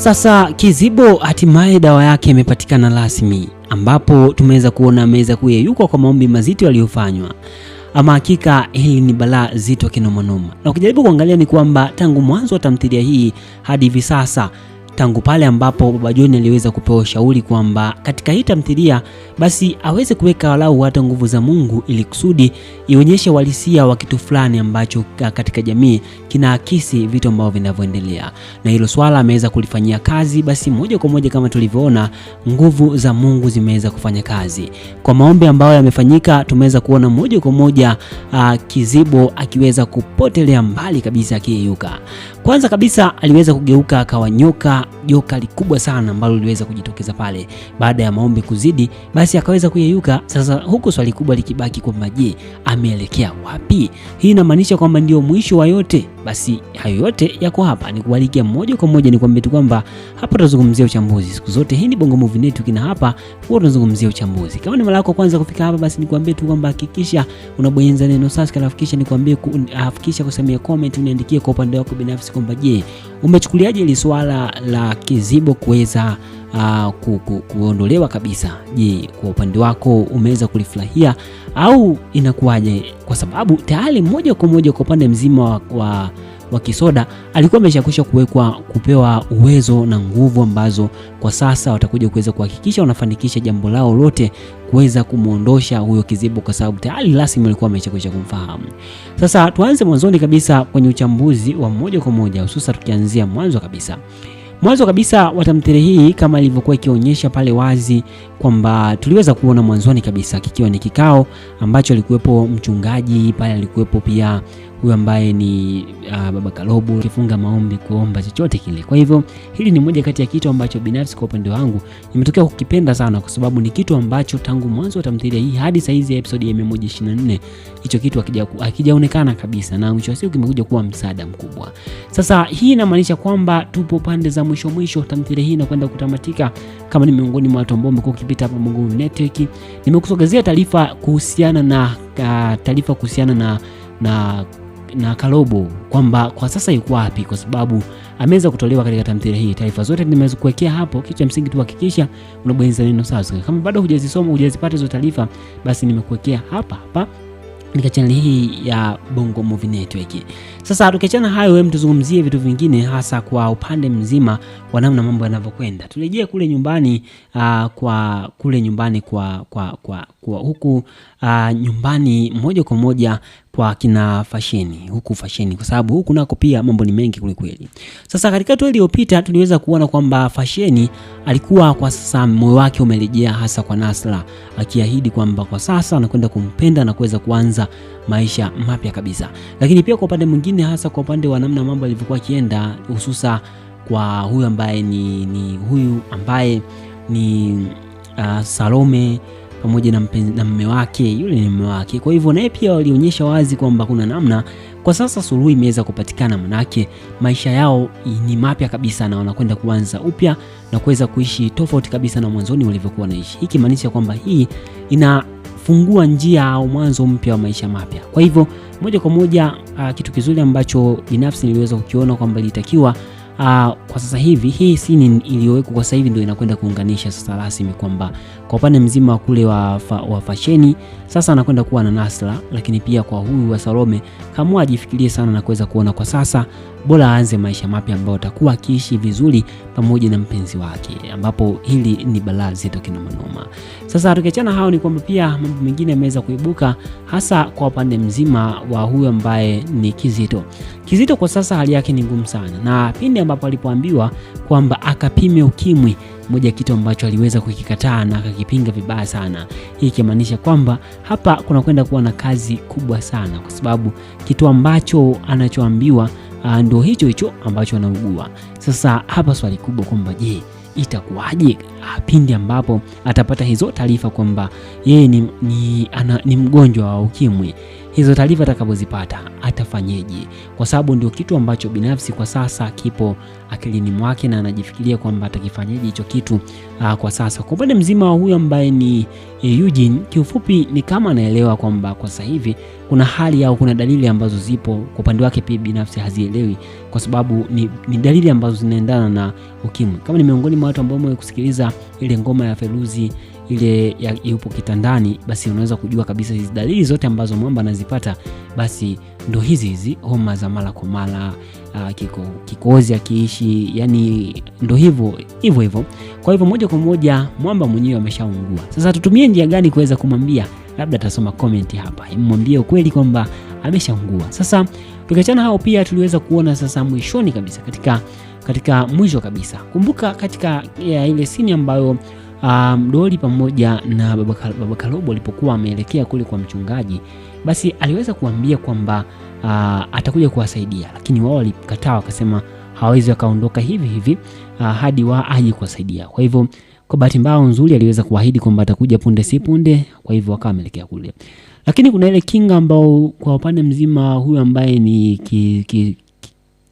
Sasa Kizibo hatimaye dawa yake imepatikana rasmi, ambapo tumeweza kuona ameweza kuyeyuka kwa maombi mazito yaliyofanywa. Ama hakika hili ni balaa zito kinomanoma. Na ukijaribu kuangalia ni kwamba tangu mwanzo wa tamthilia hii hadi hivi sasa, tangu pale ambapo Baba John aliweza kupewa ushauri kwamba katika hii tamthilia basi aweze kuweka walau hata nguvu za Mungu ili kusudi ionyeshe uhalisia wa kitu fulani ambacho katika jamii kinaakisi vitu ambavyo vinavyoendelea. Na hilo swala ameweza kulifanyia kazi, basi moja kwa moja kama tulivyoona nguvu za Mungu zimeweza kufanya kazi. Kwa maombi ambayo yamefanyika tumeweza kuona moja kwa moja Kizibo akiweza kupotelea mbali kabisa akiyeyuka. Kwanza kabisa aliweza kugeuka akawa joka likubwa sana ambalo liliweza kujitokeza pale baada ya maombi kuzidi, basi akaweza kuyeyuka. Sasa huko swali kubwa likibaki kwamba je, ameelekea wapi? Hii inamaanisha kwamba ndio mwisho wa yote? Basi hayo yote yako hapa, ni kuwalikia moja kwa moja ni kwamba tu kwamba hapa tunazungumzia uchambuzi. Siku zote hii ni Bongo Movie Network na hapa huwa tunazungumzia uchambuzi. Kama ni mara yako kwanza kufika hapa, basi nikwambie tu kwamba hakikisha unabonyeza neno subscribe, hakikisha nikwambie hakikisha kusamia comment, uniandikie kwa upande wako binafsi kwamba je, umechukuliaje ile swala la Kizibo kuweza kuondolewa kabisa? Je, kwa upande wako umeweza kulifurahia au inakuwaje? Kwa sababu tayari moja kwa moja kwa upande mzima wa Kisoda alikuwa ameshakwisha kupewa uwezo na nguvu ambazo kwa sasa watakuja kuweza kuhakikisha wanafanikisha jambo lao lote kuweza kumuondosha huyo Kizibo, kwa sababu tayari rasmi walikuwa wameshakwisha kumfahamu. Sasa tuanze mwanzoni kabisa kwenye uchambuzi wa moja kwa moja, hususa tukianzia mwanzo kabisa wa tamthilia hii kama ilivyokuwa ikionyesha pale wazi kwamba tuliweza kuona mwanzoni kabisa kikiwa ni kikao ambacho alikuwepo mchungaji pale, alikuwepo pia huyu ambaye ni Baba Kalobo kifunga maombi kuomba chochote kile. Kwa hivyo hili ni moja kati ya kitu ambacho binafsi kwa upande wangu nimetokea kukipenda sana, kwa sababu ni kitu ambacho tangu mwanzo wa tamthilia hii hadi saizi ya episode ya 124 hicho kitu hakijaonekana kabisa, na mwisho wa siku kimekuja kuwa msaada mkubwa. Sasa hii inamaanisha kwamba tupo pande za mwisho tamthilia hii inakwenda kutamatika. Kama ni miongoni mwa watu ambao wamekuwa ukipita hapa Bongo Movie Network, nimekusogezea taarifa kuhusiana na Kalobo kwamba kwa sasa yuko wapi, kwa sababu ameweza kutolewa katika tamthilia hii. Taarifa zote nimeweza kuwekea hapo, kitu cha msingi tu hakikisha unabonyeza neno subscribe. Kama bado hujazipata hizo taarifa, basi nimekuwekea hapa katika channel hii ya Bongo Movie Network. Sasa tukiachana hayo, wewe mtuzungumzie vitu vingine, hasa kwa upande mzima wa namna mambo yanavyokwenda. Turejee kule nyumbani huku nyumbani moja kwa moja kwa kina Fasheni, kwa sababu huku nako pia mambo ni mengi kweli. Sasa katika tu iliyopita tuliweza kuona kwamba Fasheni alikuwa kwa sasa moyo wake umerejea hasa kwa Nasra, akiahidi kwamba kwa sasa anakwenda kumpenda na kuweza kuanza maisha mapya kabisa. Lakini pia kwa upande mwingine, hasa kwa upande wa namna mambo yalivyokuwa kienda, hususa kwa huyu ambaye ni Salome pamoja na mume wake, yule ni mume wake. Kwa hivyo naye pia walionyesha wazi kwamba kuna namna kwa sasa suluhu imeweza kupatikana, manake maisha yao ni mapya kabisa na wanakwenda kuanza upya na kuweza kuishi tofauti kabisa na mwanzoni walivyokuwa naishi. Hiki maanisha kwamba hii inafungua njia au mwanzo mpya wa maisha mapya. Kwa hivyo moja kwa moja kitu kizuri ambacho binafsi niliweza kukiona kwamba ilitakiwa kwa sasa hivi hii scene iliyowekwa kwa sasa hivi ndio inakwenda kuunganisha sasa rasmi kwamba kwa upande mzima kule wa Fasheni sasa anakwenda kuwa na Nasra, lakini pia kwa huyu wa Salome kama ajifikirie sana na kuweza kuona kwa sasa bora aanze maisha mapya ambayo atakuwa akiishi vizuri pamoja na mpenzi wake, ambapo hili ni balaa zito kinomanoma. Sasa tukiachana hao ni kwamba pia mambo mengine yameweza kuibuka, hasa kwa upande mzima wa huyu ambaye ni Kizito kwa sasa hali yake ni ngumu sana, na pindi ambapo alipoambiwa kwamba akapime ukimwi, moja kitu ambacho aliweza kukikataa na akakipinga vibaya sana. Hii ikimaanisha kwamba hapa kuna kwenda kuwa na kazi kubwa sana, kwa sababu kitu ambacho anachoambiwa ndio hicho ambacho anaugua. Sasa hapa swali kubwa kwamba je, itakuwaje pindi ambapo atapata hizo taarifa kwamba yeye ni mgonjwa wa ukimwi? hizo taarifa atakapozipata atafanyeje, kwa sababu ndio kitu ambacho binafsi kwa sasa kipo akilini mwake na anajifikiria kwamba atakifanyaje hicho kitu kwa sasa. Kwa upande mzima wa huyu ambaye ni Eugene, kiufupi ni kama anaelewa kwamba kwa sasa hivi kuna hali au kuna dalili ambazo zipo kwa upande wake pia binafsi hazielewi, kwa sababu ni dalili ambazo zinaendana na ukimwi. Kama ni miongoni mwa watu ambao kusikiliza ile ngoma ya Feruzi ile yupo kitandani, basi unaweza kujua kabisa hizi dalili zote ambazo mwamba anazipata basi ndo hizi homa za mara kwa mara, kikohozi akiishi, yani ndo hivyo. Kwa hivyo moja kwa moja mwamba mwenyewe ameshaungua. Sasa tutumie njia gani kuweza kumwambia? Labda atasoma comment hapa, mwambie ukweli kwamba ameshaungua. Sasa tukiachana hao, pia tuliweza kuona sasa mwishoni kabisa, katika mwisho kabisa, kumbuka katika ile scene ambayo Mdoli pamoja na Baba Kalobo alipokuwa ameelekea kule kwa mchungaji, basi aliweza kuambia kwamba atakuja kuwasaidia, lakini wao walikataa, wakasema hawezi wakaondoka hivi hadi aje kuwasaidia. Kwa hivyo kwa bahati mbaya nzuri aliweza kuahidi kwamba atakuja punde si punde, kwa hivyo wakawa ameelekea kule. Lakini kuna ile kinga ambao kwa upande mzima huyu ambaye ni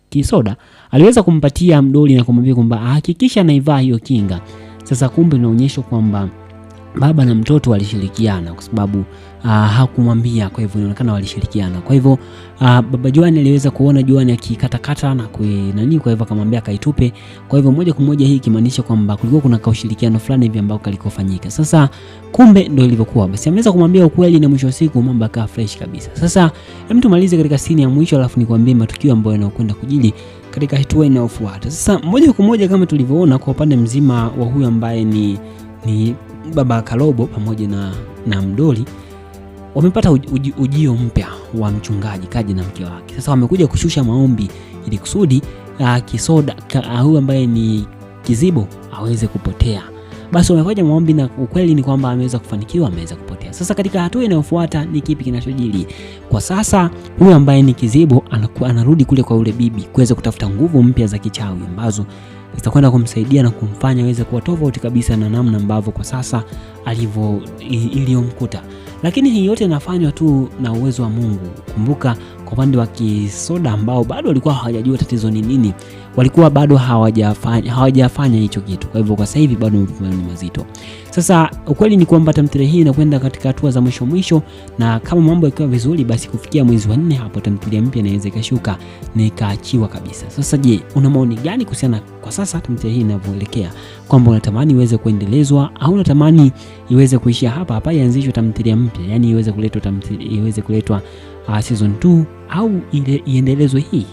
Kisoda aliweza kumpatia Mdoli na kumwambia kwamba hakikisha anaivaa hiyo kinga. Sasa kumbe inaonyesha kwamba baba na mtoto walishirikiana, kwa sababu hakumwambia, kwa hivyo inaonekana walishirikiana. Kwa hivyo baba Joan aliweza kuona Joan akikatakata na kwa hivyo akamwambia kaitupe. Kwa hivyo moja kwa moja hii kimaanisha kwamba kulikuwa kuna kaushirikiano fulani hivi ambao kalikofanyika. Sasa kumbe ndio ilivyokuwa. Basi ameweza kumwambia ukweli na mwisho wa siku mambo yakawa fresh kabisa. Sasa hem tumalize katika scene ya mwisho, alafu nikwambie matukio ambayo yanakwenda kujili katika hatua inayofuata. Sasa moja kwa moja kama tulivyoona kwa upande mzima wa huyu ambaye ni Baba Kalobo pamoja na Mdoli wamepata ujio mpya wa mchungaji kaji na mke wake. Sasa wamekuja kushusha maombi ili kusudi Kisoda huyu ambaye ni Kizibo aweze kupotea. Basi wamefanya maombi na ukweli ni kwamba ameweza kufanikiwa, ameweza kupotea. Sasa katika hatua inayofuata ni kipi kinachojili? Kwa sasa huyu ambaye ni Kizibo anarudi kule kwa ule bibi kuweza kutafuta nguvu mpya za kichawi ambazo zitakwenda kumsaidia na kumfanya aweze kuwa tofauti kabisa na namna ambavyo kwa sasa iliyomkuta. Lakini hii yote inafanywa tu na uwezo wa Mungu. Kumbuka kwa upande wa Kisoda ambao bado walikuwa hawajajua tatizo ni nini, walikuwa bado hawajafanya hicho kitu. Kwa hivyo kwa sasa hivi bado ni mazito. Sasa ukweli ni kwamba tamthilia hii inakwenda katika hatua za mwisho, na kama mambo yakiwa vizuri, basi kufikia mwezi wa 4 hapo tamthilia mpya inaweza ikashuka na ikaachiwa kabisa. Sasa je, una maoni gani kuhusiana kwa sasa tamthilia hii inavyoelekea? Kwamba unatamani iweze kuendelezwa au unatamani iweze kuishia hapa ianzishwe tamthilia mpya, yani iweze kuletwa season 2 au ile iendelezwe hii?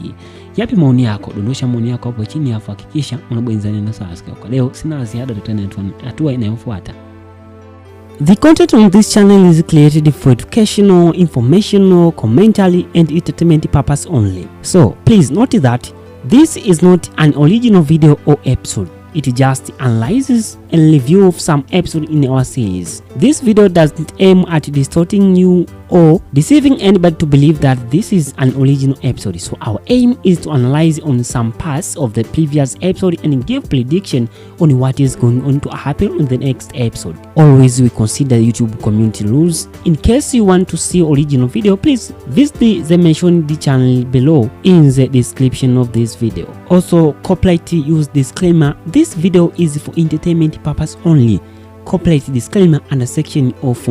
Yapi maoni yako? Dondosha maoni yako hapo chini, afu hakikisha unabonyeza neno subscribe. Kwa leo sina ziada, tutane hatua inayofuata. The content on this channel is created for educational, informational, commentary and entertainment purpose only. So please note that this is not an original video or episode. It just analyzes and review of some episode in our series. This video doesn't aim at distorting you or deceiving anybody to believe that this is an original episode. So our aim is to analyze on some parts of the previous episode and give prediction on what is going on to happen in the next episode. Always we consider YouTube community rules. In case you want to see original video, please visit the mentioned channel below in the description of this video. Also, copyright use disclaimer. This video is for entertainment purpose only. Copyright disclaimer under section of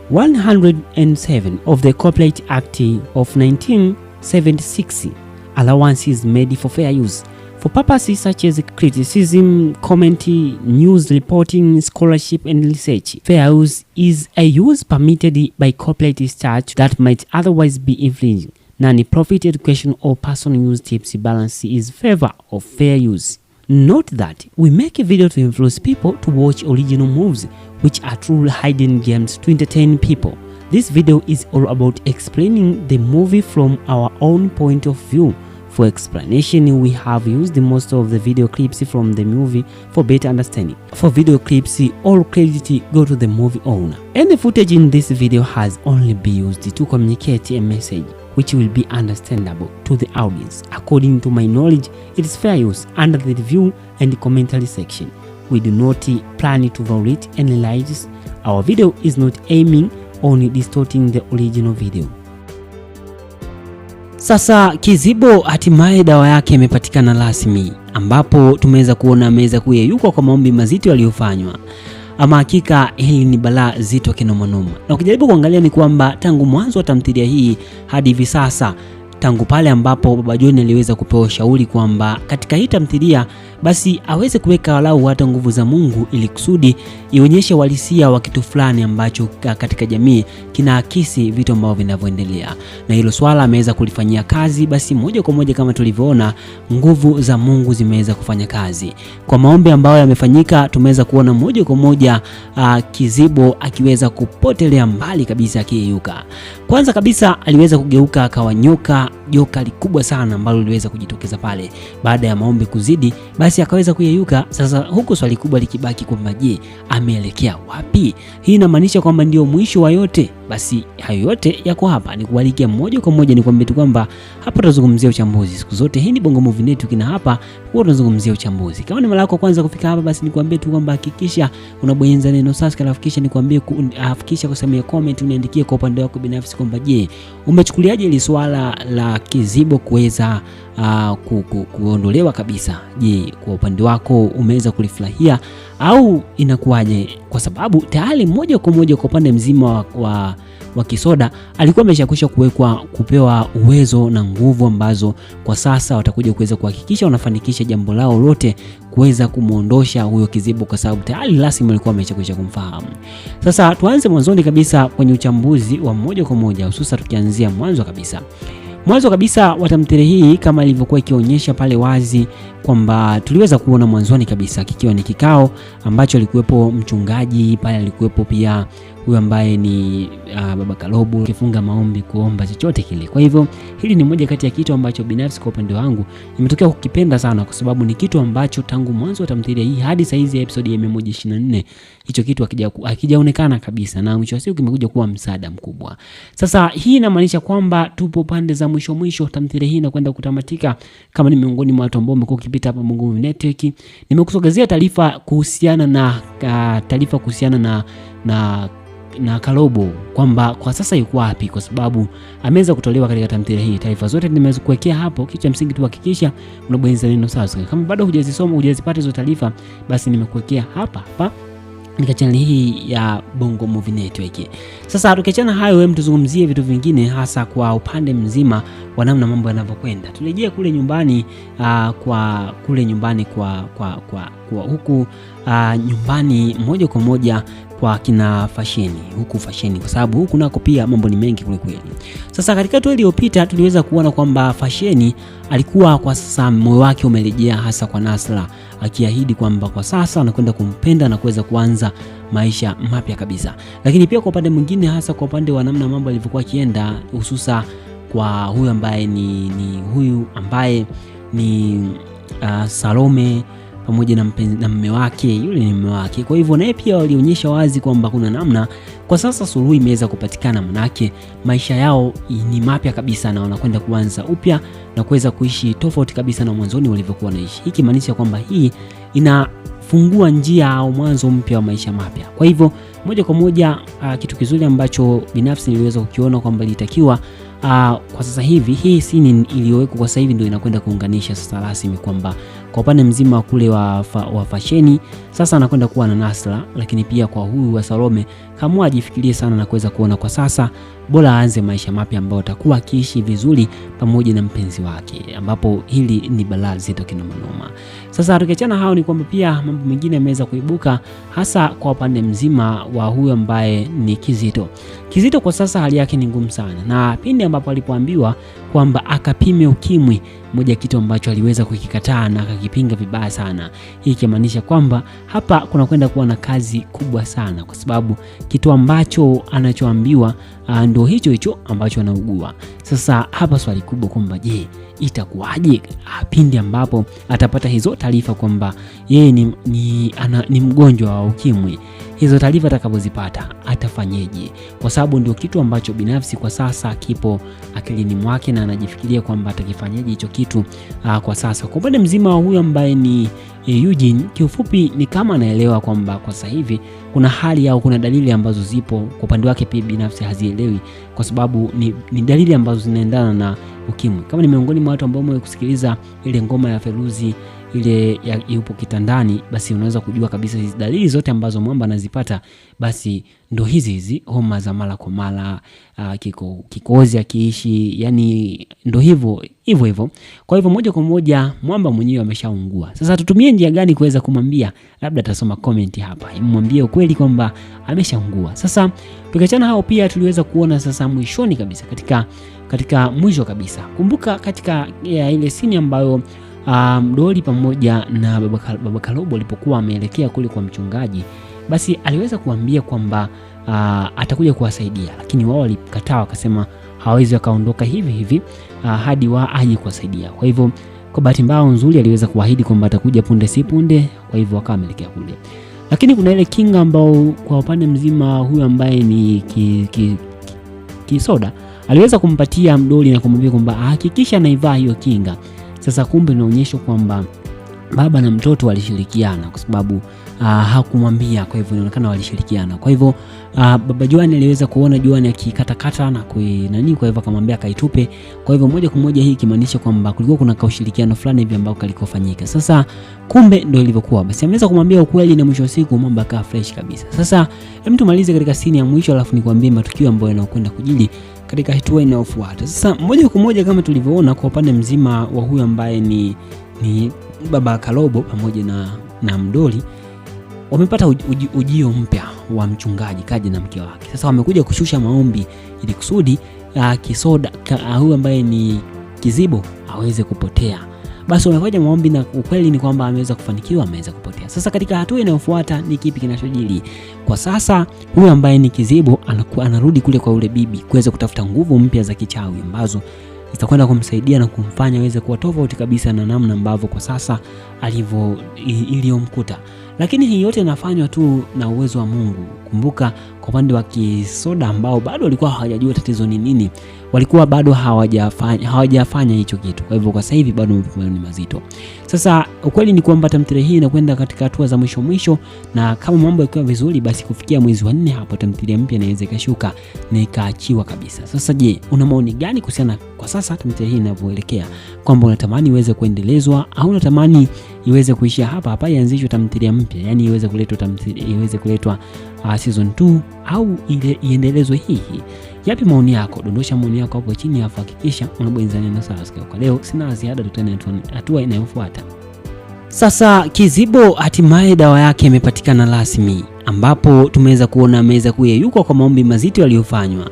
107 of the Copyright Act of 1976. Allowance is made for fair use for purposes such as criticism, commentary, news reporting, scholarship and research. Fair use is a use permitted by copyright statute that might otherwise be infringing. Non-profit education or personal use tips balance is favor of fair use. Note that we make a video to influence people to watch original movies, which are true hidden gems to entertain people. This video is all about explaining the movie from our own point of view. For explanation, we have used most of the video clips from the movie for better understanding. For video clips, all credit go to the movie owner. Any footage in this video has only been used to communicate a message which will be understandable to the audience. According to my knowledge, it is fair use under the review and commentary section. We do not plan to violate any rights. Our video is not aiming on distorting the original video. Sasa Kizibo hatimaye dawa yake imepatikana rasmi, ambapo tumeweza kuona ameweza kuyeyuka kwa maombi mazito yaliyofanywa. Ama hakika hili ni balaa zito kinomanoma, na ukijaribu kuangalia ni kwamba tangu mwanzo wa tamthilia hii hadi hivi sasa, tangu pale ambapo Baba John aliweza kupewa ushauri kwamba katika hii tamthilia basi aweze kuweka walau hata nguvu za Mungu ili kusudi ionyeshe uhalisia wa kitu fulani ambacho katika jamii kinaakisi vitu ambavyo vinavyoendelea, na hilo swala ameweza kulifanyia kazi. Basi moja kwa moja kama tulivyoona, nguvu za Mungu zimeweza kufanya kazi kwa maombi ambayo yamefanyika. Tumeweza kuona moja kwa moja Kizibo akiweza kupotelea mbali kabisa, akiyeyuka. Kwanza kabisa aliweza kugeuka akawa joka likubwa sana ambalo liweza kujitokeza pale baada ya maombi kuzidi, basi akaweza kuyeyuka. Sasa huko swali kubwa likibaki kwamba je, ameelekea wapi? Hii inamaanisha kwamba ndio mwisho wa yote? Basi hayo yote yako hapa, ni kualika moja kwa moja, ni kuambia tu kwamba hapa tunazungumzia uchambuzi siku zote. Hii ni Bongo Movie Network na hapa huwa tunazungumzia uchambuzi. Kama ni mara yako kwanza kufika hapa, basi nikwambie tu kwamba hakikisha unabonyeza neno subscribe, hakikisha nikwambie hakikisha kusomea comment, uniandikie kwa upande wako binafsi kwamba je, umechukuliaje ile swala la Kizibo kuweza kuondolewa kabisa? Je, kwa upande wako umeweza kulifurahia au inakuwaje? Kwa sababu tayari moja kwa moja kwa upande mzima wa Kisoda alikuwa ameshakwisha kupewa uwezo na nguvu ambazo kwa sasa watakuja kuweza kuhakikisha wanafanikisha jambo lao lote kuweza kumuondosha huyo Kizibo, kwa sababu tayari rasmi alikuwa ameshakwisha kumfahamu. Sasa tuanze mwanzoni kabisa kwenye uchambuzi wa moja kwa moja, hususa tukianzia mwanzo kabisa. Mwanzo kabisa wa tamthilia hii kama ilivyokuwa ikionyesha pale wazi kwamba tuliweza kuona mwanzoni kabisa kikiwa ni kikao ambacho alikuwepo mchungaji pale, alikuwepo pia huyu ambaye ni Baba Kalobo akifunga maombi kuomba chochote kile. Kwa hivyo hili ni moja kati ya kitu ambacho binafsi kwa upande wangu nimetokea kukipenda sana, kwa sababu ni kitu ambacho tangu mwanzo wa tamthilia hii hadi saizi ya episode ya 124 hicho kitu hakijaonekana kabisa, na mwisho wa siku kimekuja kuwa msaada mkubwa. Sasa hii inamaanisha kwamba tupo pande za mwisho tamthilia hii inakwenda kutamatika. Kama ni miongoni mwa watu ambao wamekuwa ukipita hapa Bongo Movie Network, nimekusogezea taarifa kuhusiana na Kalobo kwamba kwa sasa yuko wapi, kwa sababu ameweza kutolewa katika tamthilia hii. Taarifa zote nimekuwekea hapo, kitu cha msingi tu hakikisha unabonyeza neno subscribe. Kama bado hujazipata hizo taarifa, basi nimekuwekea hapa katika channel hii ya Bongo Movie Network. Sasa tukiachana hayo, wewe mtuzungumzie vitu vingine, hasa kwa upande mzima wa namna mambo yanavyokwenda. Turejea kule nyumbani huku nyumbani moja kwa moja kwa kina Fasheni, kwa sababu huku nako pia mambo ni mengi kule kweli. Sasa katika tu iliyopita tuliweza kuona kwamba Fasheni alikuwa kwa sasa moyo wake umerejea hasa kwa Nasra, akiahidi kwamba kwa sasa anakwenda kumpenda na kuweza kuanza maisha mapya kabisa. Lakini pia kwa upande mwingine, hasa kwa upande wa namna mambo yalivyokuwa kienda, hususa kwa huyu ambaye ni Salome pamoja na mume wake, yule ni mume wake. Kwa hivyo naye pia walionyesha wazi kwamba kuna namna kwa sasa suluhu imeweza kupatikana, manake maisha yao ni mapya kabisa na wanakwenda kuanza upya na kuweza kuishi tofauti kabisa na mwanzoni walivyokuwa naishi. Hiki maanisha kwamba hii inafungua njia au mwanzo mpya wa maisha mapya. Kwa hivyo moja kwa moja kitu kizuri ambacho binafsi niliweza kukiona kwamba ilitakiwa kwa sasa hivi hii scene iliyowekwa kwa sasa hivi ndio inakwenda kuunganisha sasa rasmi kwamba kwa upande mzima kule wa Fasheni sasa anakwenda kuwa na Nasra, lakini pia kwa huyu wa Salome kamua ajifikirie sana na kuweza kuona kwa sasa bora aanze maisha mapya ambayo atakuwa akiishi vizuri pamoja na mpenzi wake, ambapo hili ni balaa zito kinomanoma. Sasa tukiachana hao, ni kwamba pia mambo mengine yameweza kuibuka hasa kwa upande mzima wa huyu ambaye ni Kizito kwa sasa hali yake ni ngumu sana, na pindi ambapo alipoambiwa kwamba akapime ukimwi, moja kitu ambacho aliweza kukikataa na akakipinga vibaya sana. Hii kimaanisha kwamba hapa kuna kwenda kuwa na kazi kubwa sana, kwa sababu kitu ambacho anachoambiwa ndio hicho ambacho anaugua. Sasa hapa swali kubwa kwamba je, itakuwaje pindi ambapo atapata hizo taarifa kwamba yeye ni mgonjwa wa ukimwi? Hizo taarifa atakapozipata atafanyeje? Kwa sababu ndio kitu ambacho binafsi kwa sasa kipo akilini mwake na anajifikiria kwamba atakifanyaje hicho kitu kwa sasa. Kwa upande mzima wa huyu ambaye ni Eugene, kiufupi ni kama anaelewa kwamba kwa sasa hivi kuna hali au kuna dalili ambazo zipo kwa upande wake pia binafsi hazielewi, kwa sababu ni dalili ambazo zinaendana na ukimwi. Kama ni miongoni mwa watu ambao kusikiliza ile ngoma ya Feruzi ile yupo kitandani, basi unaweza kujua kabisa hizi dalili zote ambazo mwamba anazipata, basi ndo hizi homa za mara kwa mara, kikozi akiishi, yani ndo hivyo. Kwa hivyo moja kwa moja mwamba mwenyewe ameshaungua. Sasa tutumie njia gani kuweza kumwambia? Labda atasoma comment hapa, imwambie ukweli kwamba ameshaungua. Sasa tukiachana hao, pia tuliweza kuona sasa mwishoni kabisa, katika mwisho kabisa, kumbuka katika ile scene ambayo Mdoli pamoja na Baba Kalobo alipokuwa ameelekea kule kwa mchungaji, basi aliweza kuambia kwamba atakuja kuwasaidia, lakini wao walikataa, wakasema hawezi wakaondoka hivi hadi aje kuwasaidia. Kwa hivyo kwa bahati mbaya nzuri aliweza kuahidi kwamba atakuja punde si punde, kwa hivyo wakawa ameelekea kule. Lakini kuna ile kinga ambao kwa upande mzima huyu ambaye ni Kisoda aliweza kumpatia Mdoli na kumwambia kwamba hakikisha anaivaa hiyo kinga. Sasa kumbe inaonyesha kwamba baba na mtoto walishirikiana, kwa sababu hakumwambia, kwa hivyo inaonekana walishirikiana. Kwa hivyo baba Joani aliweza kuona Joani akikatakata na kwa hivyo akamwambia kaitupe. Kwa hivyo moja kwa moja hii kimaanisha kwamba kulikuwa kuna kaushirikiano fulani hivi ambao kalikofanyika. Sasa kumbe ndio ilivyokuwa. Basi ameweza kumwambia ukweli na mwisho wa siku mambo yakawa fresh kabisa. Sasa hem, tumalize katika scene ya mwisho, alafu nikwambie matukio ambayo yanakwenda kujili katika hatua inayofuata. Sasa moja kwa moja kama tulivyoona kwa upande mzima wa huyu ambaye ni Baba Kalobo pamoja na Mdoli wamepata ujio mpya wa mchungaji kaja na mke wake. Sasa wamekuja kushusha maombi ili kusudi Kisoda huyu ambaye ni Kizibo aweze kupotea. Basi wamefanya maombi na ukweli ni kwamba ameweza kufanikiwa, ameweza kupotea. Sasa katika hatua inayofuata ni kipi kinachojili? Kwa sasa huyu ambaye ni Kizibo anarudi kule kwa ule bibi kuweza kutafuta nguvu mpya za kichawi ambazo zitakwenda kumsaidia na kumfanya aweze kuwa tofauti kabisa na namna ambavyo kwa sasa iliyomkuta. Lakini hii yote inafanywa tu na uwezo wa Mungu. Kumbuka kwa upande wa Kisoda ambao bado walikuwa hawajajua tatizo ni nini, walikuwa bado hawajafanya hicho kitu. Kwa hivyo kwa sasa hivi bado mapambano ni mazito. Sasa ukweli ni kwamba tamthilia hii inakwenda katika hatua za mwisho, na kama mambo yakiwa vizuri, basi kufikia mwezi wa 4 hapo tamthilia mpya inaweza ikashuka na ikaachiwa kabisa. Sasa je, una maoni gani kuhusiana kwa sasa tamthilia hii inavyoelekea? Kwamba unatamani iweze kuendelezwa au unatamani iweze kuishia hapa ianzishwe tamthilia mpya, yani iweze kuletwa season 2 au ile iendelezwe hii? Yapi maoni yako? Dondosha maoni yako hapo chini, afu hakikisha unabonyeza neno subscribe. Kwa leo sina ziada, tutane hatua inayofuata. Sasa Kizibo hatimaye dawa yake imepatikana rasmi, ambapo tumeweza kuona ameweza kuyeyuka kwa maombi mazito yaliyofanywa.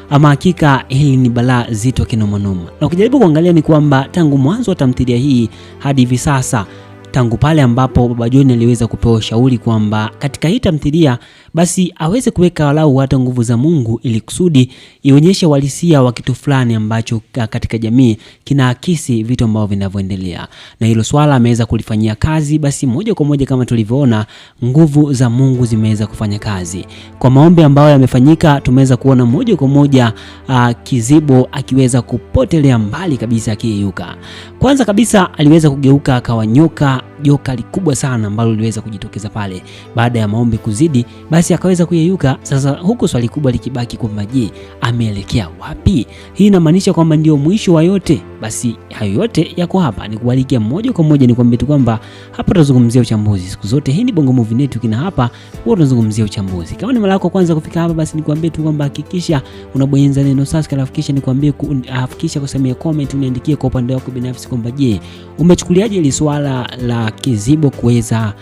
Ama hakika hili ni balaa zito kinomanoma. Na ukijaribu kuangalia ni kwamba tangu mwanzo wa tamthilia hii hadi hivi sasa, tangu pale ambapo Baba John aliweza kupewa shauri kwamba katika hii tamthilia basi aweze kuweka walau hata nguvu za Mungu ili kusudi ionyeshe walisia wa kitu fulani ambacho katika jamii kinaakisi vitu ambavyo vinavyoendelea. Na hilo swala ameweza kulifanyia kazi, basi moja kwa moja kama tulivyoona nguvu za Mungu zimeweza kufanya kazi. Kwa maombi ambayo yamefanyika tumeweza kuona moja kwa moja Kizibo akiweza kupotelea mbali kabisa akiyeyuka. Kwanza kabisa aliweza kugeuka akawa joka likubwa sana ambalo liweza kujitokeza pale baada ya maombi kuzidi, basi akaweza kuyeyuka. Sasa huko swali kubwa likibaki kwamba je, ameelekea wapi? Hii inamaanisha kwamba ndio mwisho wa yote? Basi hayo yote yako hapa, ni kualikia moja kwa moja ni kwambie tu kwamba hapa tunazungumzia uchambuzi siku zote. Hii ni Bongo Movie Network na hapa huwa tunazungumzia uchambuzi. Kama ni mara yako kwanza kufika hapa, basi nikwambie tu kwamba hakikisha unabonyeza neno subscribe, hakikisha nikwambie hakikisha kusemea comment, uniandikie kwa upande wako binafsi kwamba je, umechukuliaje ile swala la Kizibo kuweza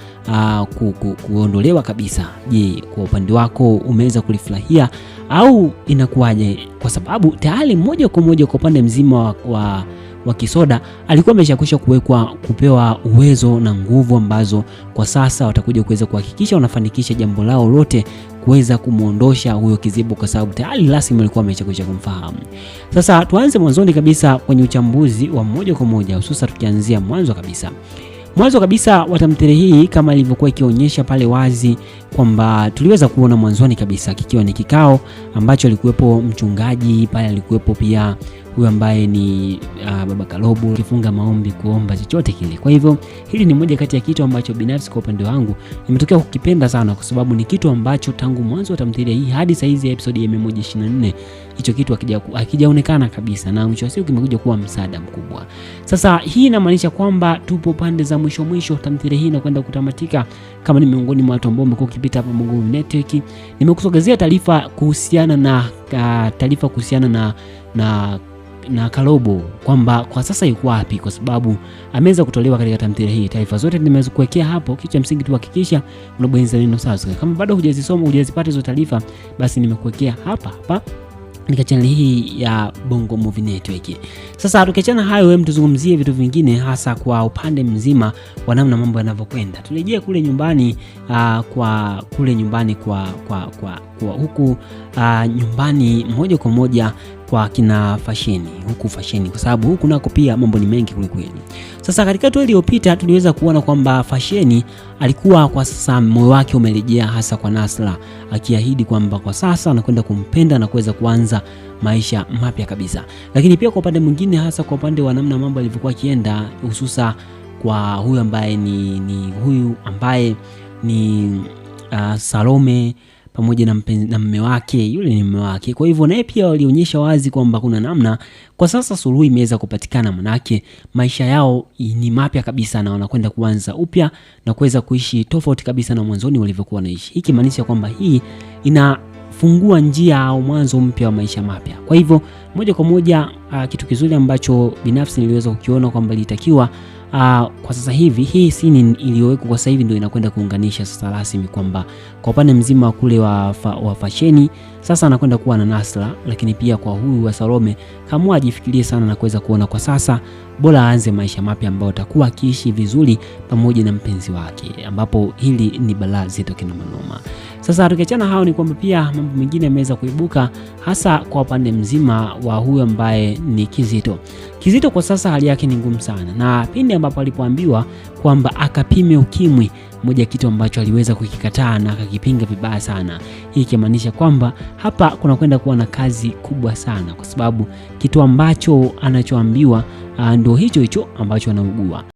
kuondolewa kabisa? Je, kwa upande wako umeweza kulifurahia au inakuwaje? Kwa sababu tayari moja kwa moja kwa upande mzima wa Kisoda alikuwa ameshakwisha kupewa uwezo na nguvu ambazo kwa sasa watakuja kuweza kuhakikisha wanafanikisha jambo lao lote kuweza kumuondosha huyo Kizibo, kwa sababu tayari rasmi alikuwa ameshakwisha kumfahamu. Sasa tuanze mwanzoni kabisa kwenye uchambuzi wa moja kwa moja, hususa tukianzia mwanzo kabisa wa tamthilia hii kama ilivyokuwa ikionyesha pale wazi kwamba tuliweza kuona mwanzoni kabisa kikiwa ni kikao ambacho alikuwepo mchungaji pale, alikuwepo pia huyu ambaye ni Baba Kalobo, kifunga maombi kuomba chochote kile. Kwa hivyo hili ni moja kati ya kitu ambacho binafsi kwa upande wangu nimetokea kukipenda sana, kwa sababu ni kitu ambacho tangu mwanzo wa tamthilia hii hadi saizi ya episode ya 124 hicho kitu hakijaonekana kabisa, na mwisho wa siku kimekuja kuwa msaada mkubwa. Sasa hii inamaanisha kwamba tupo pande za mwisho tamthilia hii inakwenda kutamatika. Kama ni miongoni mwa watu ambao umekuwa ukipita hapa Bongo Movie Network, nimekusogezea taarifa kuhusiana na Kalobo kwamba kwa sasa yuko wapi, kwa sababu ameweza kutolewa katika tamthilia hii. Taarifa zote nimeweza kuwekea hapo, kitu cha msingi tu hakikisha unabonyeza neno subscribe. Kama bado hujazisoma, hujazipata hizo taarifa, basi nimekuwekea hapa katika channel hii ya Bongo Movie Network. Sasa tukiachana hayo, tuzungumzie vitu vingine, hasa kwa upande mzima wa namna mambo yanavyokwenda. Turejea kule nyumbani huku nyumbani moja kwa moja kwa kina Fasheni, kwa sababu huku nako pia mambo ni mengi kweli. Sasa katika tu iliyopita tuliweza kuona kwamba Fasheni alikuwa kwa sasa moyo wake umerejea hasa kwa Nasra, akiahidi kwamba kwa sasa anakwenda kumpenda na kuweza kuanza maisha mapya kabisa. Lakini pia kwa upande mwingine, hasa kwa upande wa namna mambo yalivyokuwa kienda, hususa kwa huyu ambaye ni Salome pamoja na mume wake, yule ni mume wake. Kwa hivyo naye pia walionyesha wazi kwamba kuna namna kwa sasa suluhu imeweza kupatikana, manake maisha yao ni mapya kabisa na wanakwenda kuanza upya na kuweza kuishi tofauti kabisa na mwanzoni walivyokuwa wanaishi. Hiki maanisha kwamba hii inafungua njia au mwanzo mpya wa maisha mapya. Kwa hivyo moja kwa moja kitu kizuri ambacho binafsi niliweza kukiona kwamba ilitakiwa kwa sasa hivi hii scene iliyowekwa kwa sasa hivi ndio inakwenda kuunganisha sasa rasmi kwamba kwa upande mzima kule wa Fasheni sasa anakwenda kuwa na Nasra, lakini pia kwa huyu wa Salome kamua ajifikirie sana na kuweza kuona kwa sasa bora aanze maisha mapya ambayo atakuwa akiishi vizuri pamoja na mpenzi wake, ambapo hili ni balaa zito kinomanoma. Sasa tukiachana hao, ni kwamba pia mambo mengine yameweza kuibuka, hasa kwa upande mzima wa huyu ambaye ni Kizito kwa sasa hali yake ni ngumu sana, na pindi ambapo alipoambiwa kwamba akapime ukimwi, moja kitu ambacho aliweza kukikataa na akakipinga vibaya sana. Hii kimaanisha kwamba hapa kuna kwenda kuwa na kazi kubwa sana, kwa sababu kitu ambacho anachoambiwa ndio hicho ambacho anaugua.